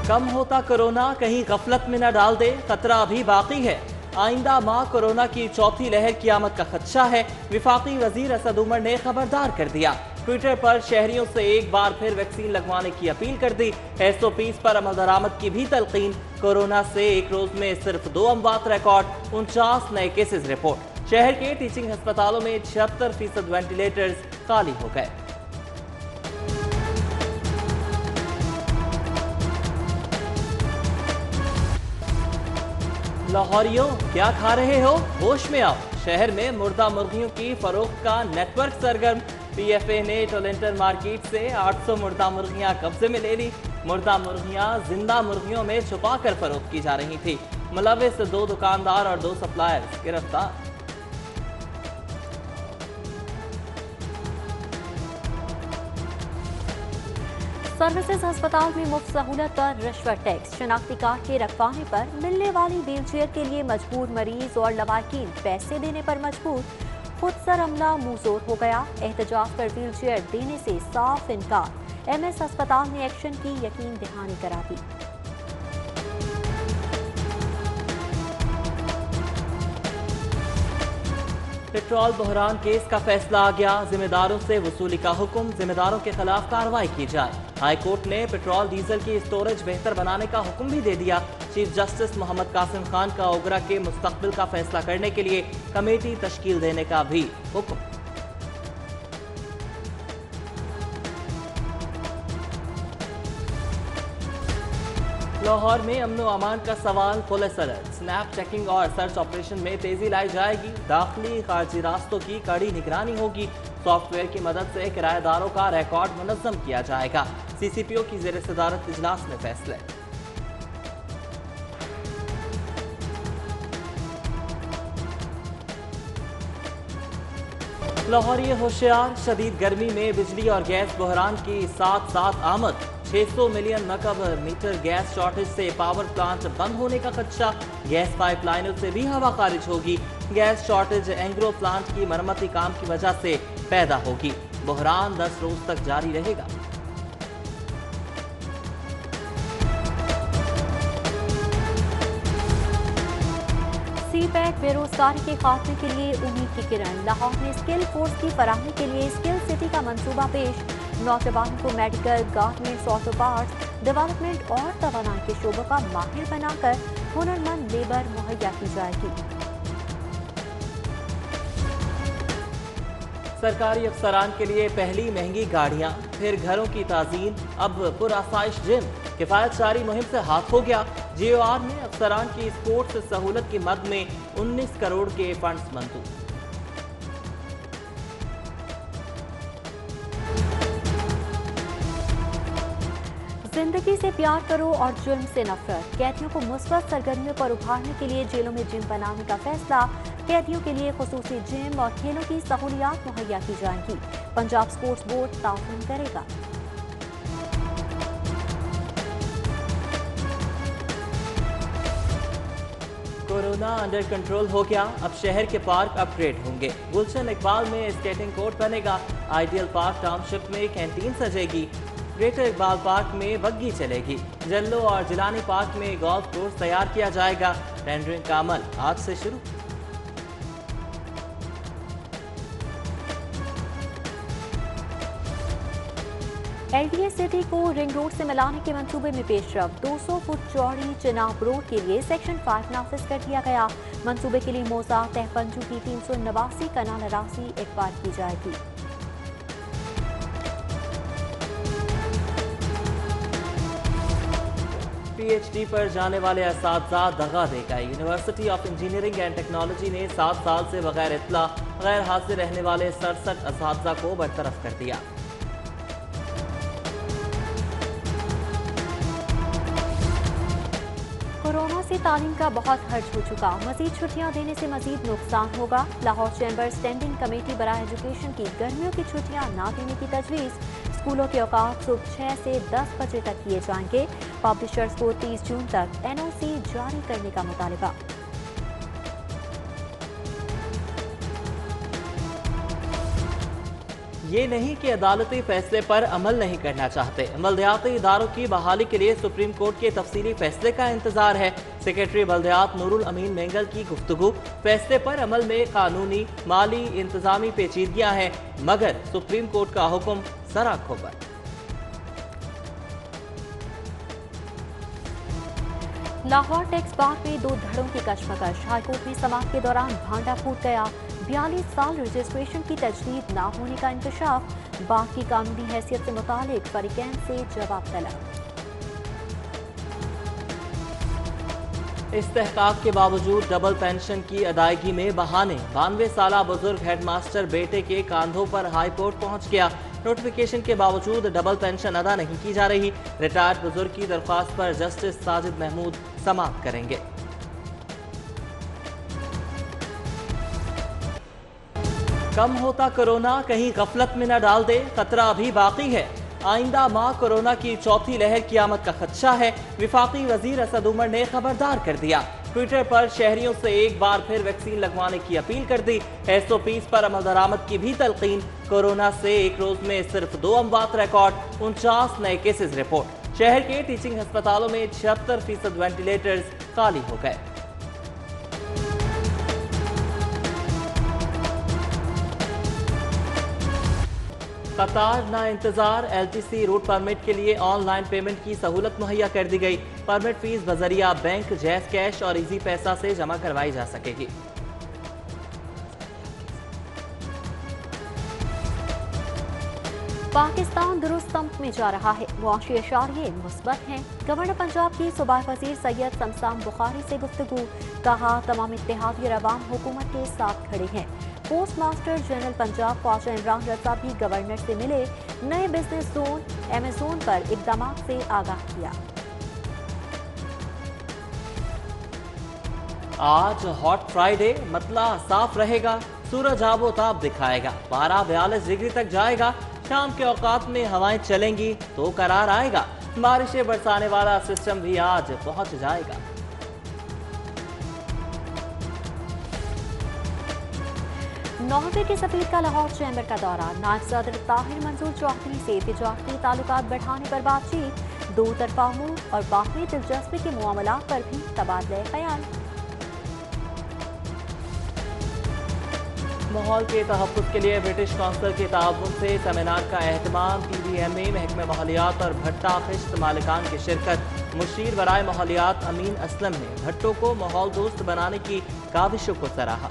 कम होता कोरोना कहीं गफलत में न डाल दे, खतरा अभी बाकी है। आइंदा माह कोरोना की चौथी लहर की आमद का खदशा है। विफाकी वजीर असद उमर ने खबरदार कर दिया। ट्विटर पर शहरियों से एक बार फिर वैक्सीन लगवाने की अपील कर दी। SOPs पर अमल दरामद की भी तलकीन। कोरोना से एक रोज में सिर्फ 2 अमवात रिकॉर्ड, 49 नए केसेस रिपोर्ट। शहर के टीचिंग अस्पतालों में 76% वेंटिलेटर्स खाली हो गए। लाहौरियों, क्या खा रहे हो? होश में आओ। शहर में मुर्दा मुर्गियों की फरोख्त का नेटवर्क सरगर्म। PFA ने टोलेंटन मार्केट से 800 मुर्दा मुर्गियां कब्जे में ले ली। मुर्दा मुर्गियां जिंदा मुर्गियों में छुपा कर फरोख्त की जा रही थी। मुलविस 2 दुकानदार और 2 सप्लायर्स गिरफ्तार। सर्विसेज अस्पताल में मुफ्त सहूलत पर रिश्वत टैक्स। शनाख्ती कार्ड के रखवाने पर मिलने वाली व्हीलचेयर के लिए मजबूर मरीज और लवाकिन पैसे देने पर मजबूर। खुद सर अमला मुंहजोर हो गया। एहतजाज पर व्हीलचेयर देने से साफ इनकार। MS अस्पताल ने एक्शन की यकीन दहानी करा दी। पेट्रोल बहरान केस का फैसला आ गया। जिम्मेदारों से वसूली का हुक्म। जिम्मेदारों के खिलाफ कार्रवाई की जाए। हाई कोर्ट ने पेट्रोल डीजल की स्टोरेज बेहतर बनाने का हुक्म भी दे दिया। चीफ जस्टिस मोहम्मद कासिम खान का ओगरा के मुस्तकबिल का फैसला करने के लिए कमेटी तश्कील देने का भी हुक्म। लाहौर में अमन व अमान का सवाल, पुलिस अलर्ट। स्नैप चेकिंग और सर्च ऑपरेशन में तेजी लाई जाएगी। दाखिली खारजी रास्तों की कड़ी निगरानी होगी। सॉफ्टवेयर की मदद से किराएदारों का रिकॉर्ड मुनज़्ज़म किया जाएगा। CCPO की ज़ेर सदारत इजलास में फैसले। लाहौरी होशियार, शदीद गर्मी में बिजली और गैस बहरान की साथ साथ आमद। 600 मिलियन मकब मीटर गैस शॉर्टेज से पावर प्लांट बंद होने का खदशा। गैस पाइपलाइनों से भी हवा खारिज होगी। गैस शॉर्टेज एंग्रो प्लांट की मरम्मती काम की वजह से पैदा होगी। बहरान 10 रोज तक जारी रहेगा। CPET बेरोजगारी के खात्मे के लिए उम्मीद की किरण। लाहौर में स्किल फोर्स की फराहमी के लिए स्किल सिटी का मंसूबा पेश। नौजवानों को medical, garments, auto parts, development और तवानाई के शोबों का माहिर बनाकर हुनरमंद लेबर मुहैया की जाएगी। सरकारी अफसरान के लिए पहली महंगी गाड़ियां, फिर घरों की ताज़ीन, अब पुरआसाइश जिम। किफायत सारी मुहिम से हाथ हो गया। GOR में अफसरान की स्पोर्ट्स सहूलत की मद में 19 करोड़ के फंड्स मंजूर। जिंदगी से प्यार करो और जुर्म से नफरत। कैदियों को मुस्बत सरगर्मियों पर उभारने के लिए जेलों में जिम बनाने का फैसला। कैदियों के लिए खुसूसी जिम और खेलों की सहूलियात मुहैया की जाएंगी। पंजाब स्पोर्ट्स बोर्ड ताउन करेगा। कोरोना अंडर कंट्रोल हो गया। अब शहर के पार्क अपग्रेड होंगे। गुलशन इकबाल में स्केटिंग कोर्ट बनेगा। आइडियल पार्क टाउनशिप में कैंटीन सजेगी। ग्रेटर इकबाल पार्क में बग्गी चलेगी। जल्लो और जिलानी पार्क में गोल्फ कोर्स तैयार किया जाएगा। टेंडरिंग का अमल आज से शुरू। LDA सिटी को रिंग रोड से मिलाने के मंसूबे में पेशरफ। 200 फुट चौड़ी चिनाब रोड के लिए सेक्शन 5 नाफिज कर दिया गया। मंसूबे के लिए मोजा तहपंजू की 389 कनाल अराजी इकबाल की जाएगी। PhD पर जाने वाले असातिज़ा दगा दे गए। University of engineering and technology ने 7 साल से बगैर इत्तला गैर हाजिर रहने वाले 67 असातिज़ा को बरतरफ कर दिया। कोरोना से तालीम का बहुत खर्च हो चुका। मजीद छुट्टियां देने से मजीद नुकसान होगा। लाहौर चैम्बर स्टैंडिंग कमेटी बराए एजुकेशन की गर्मियों की छुट्टियां न देने की तजवीज़। स्कूलों के औकात सुबह 6 से 10 बजे तक किए जाएंगे। पब्लिशर्स को 30 जून तक NOC जारी करने का मुतालबा। یہ نہیں کہ عدالتی فیصلے پر عمل نہیں کرنا چاہتے، بلدیاتی اداروں کی بحالی کے لیے سپریم کورٹ کے تفصیلی فیصلے کا انتظار ہے۔ سیکریٹری بلدیات نور الامین مینگل کی گفتگو، فیصلے پر عمل میں قانونی، مالی، انتظامی پیچیدگیاں ہیں، مگر سپریم کورٹ کا حکم سر آنکھوں پر۔ لاہور ٹیکس بار میں 2 دھڑوں کی کشمکش، ہائی کورٹ میں سماعت کے دوران بھانڈا پھوٹ گیا، 42 سال رجسٹریشن کی تجدید نہ ہونے کا انکشاف، بار کی قانونی حیثیت سے متعلق فریقین سے جواب طلب۔ استحقاق کے باوجود ڈبل پینشن کی ادائیگی میں بہانے، 92 سالہ بزرگ ہیڈ ماسٹر بیٹے کے کاندھوں پر ہائی کورٹ پہنچ گیا، نوٹیفیکیشن کے باوجود ڈبل پینشن ادا نہیں کی جا رہی، ریٹائرڈ بزرگ کی درخواست پر جسٹس ساجد محمود سماعت کریں گے۔ کم ہوتا کورونا کہیں غفلت میں نہ ڈال دے، خطرہ ابھی باقی ہے، آئندہ ماہ کورونا کی چوتھی لہر کی آمد کا خدشہ ہے، وفاقی وزیر اسد عمر نے خبردار کر دیا، ٹویٹر پر شہریوں سے ایک بار پھر ویکسین لگوانے کی اپیل کر دی، SOPs پر عمل درآمد کی بھی تلقین، کورونا سے ایک روز میں صرف 2 اموات ریکارڈ، 49 نئے کیسز رپورٹ، شہر کے ٹیچنگ ہسپتالوں میں 76% وینٹیلیٹرز خالی ہو گئے۔ قطار نہ انتظار، LTC روٹ پرمٹ کے لیے آن لائن پیمنٹ کی سہولت مہیا کر دی گئی، پرمٹ فیس بذریعہ بینک، جیز کیش اور ایزی پیسہ سے جمع کروائی جا سکے گی۔ پاکستان درست سمت میں جا رہا ہے، معاشی اشاریے مثبت ہیں، گورنر پنجاب کی صوبائی وزیر سید سمسام بخاری سے گفتگو، کہا تمام اتحادی عوام حکومت کے ساتھ کھڑے ہیں۔ پوسٹ ماسٹر جنرل پنجاب خواجہ عمران رضا بھی گورنر سے ملے، نئے بزنس زون، ایمیزون پر اقدامات سے آگاہ کیا۔ آج ہاٹ فرائیڈے، مطلع صاف رہے گا، سورج آب و تاب دکھائے گا، پارہ 42 ڈگری تک جائے گا، شام کے اوقات میں ہوائیں چلیں گی تو قرار آئے گا، بارشیں برسانے والا سسٹم بھی آج پہنچ جائے گا۔ ناروے کے سفیر کا لاہور چیمبر کا دورہ، نائب صدر طاہر منظور چوہدری سے تجارتی تعلقات بڑھانے پر بات چیت، 2 طرفہ امور اور باہمی دلچسپی کے معاملات پر بھی تبادلہ خیال۔ ماحول کے تحفظ کے لیے برٹش کونسل کے تعاون سے سیمینار کا اہتمام، PDMA، محکمہ ماحولیات اور بھٹہ خشت مالکان کی شرکت، مشیر برائے ماحولیات امین اسلم نے بھٹوں کو ماحول دوست بنانے کی کاوشوں کو سراہا۔